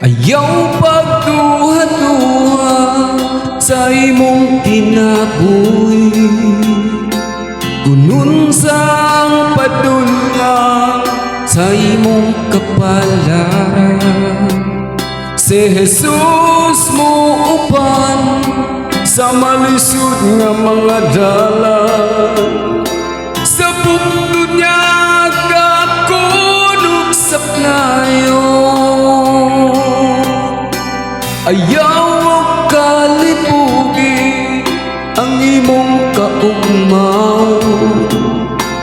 Ayaw pagduha-duha sa imong kinabuhi, kunun sang padulngan sa imong kapalaran. Si Jesus mo upan sa malisod nga mga dalan, sa bugtod niya kakunog sa playo. Ayaw kalipugi ang imong kaugmaw,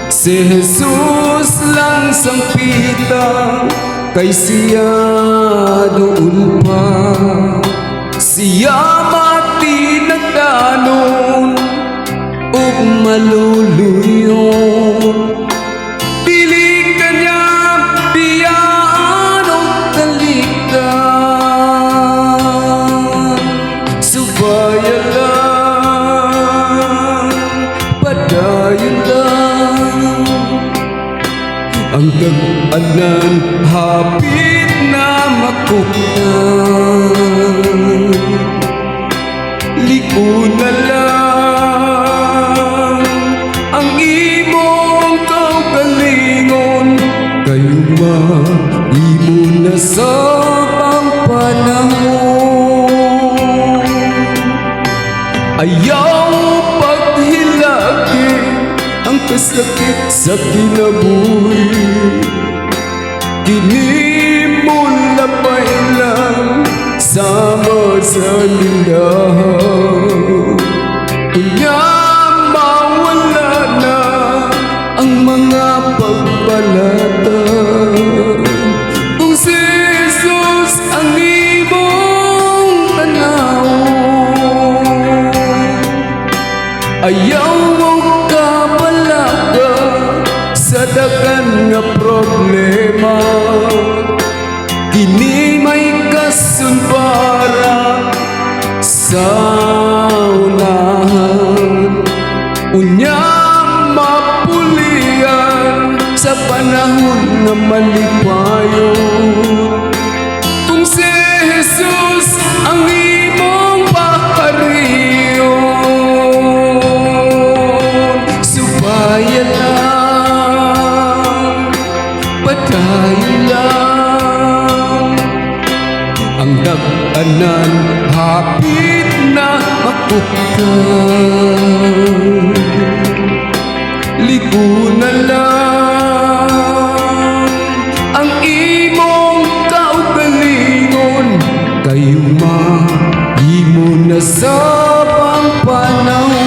si Jesus lang sang pita, kay siya doon pa. Siya mati nagdanon ug maluluyon, dili kanya biyaan o kalikan. Subayan lang, padayon lang, ang dag-anan hapit na makuptan. Liko na lang ang imong kaugalingon, kayo imo na sa pangpanahon. Ayaw paghilaki ang kasakit sa kinabuhi, kini mo labay lang sama sa lindahan. Kunya mawala na ang mga pagbalata, kung si Jesus ang imong tanawon. Ayaw mong kabalaga sa dagan nga problema, kini may kasunbara sa unahan. Unya mapulian sa panahon nga malipayon, kung si Jesus ang imong pahariyon. Subayan lang, padayon lang, ang dag-anan hapit na makuptan. Liko na lang ang imong kaugalingon, kayo imo na sa pangpanahon.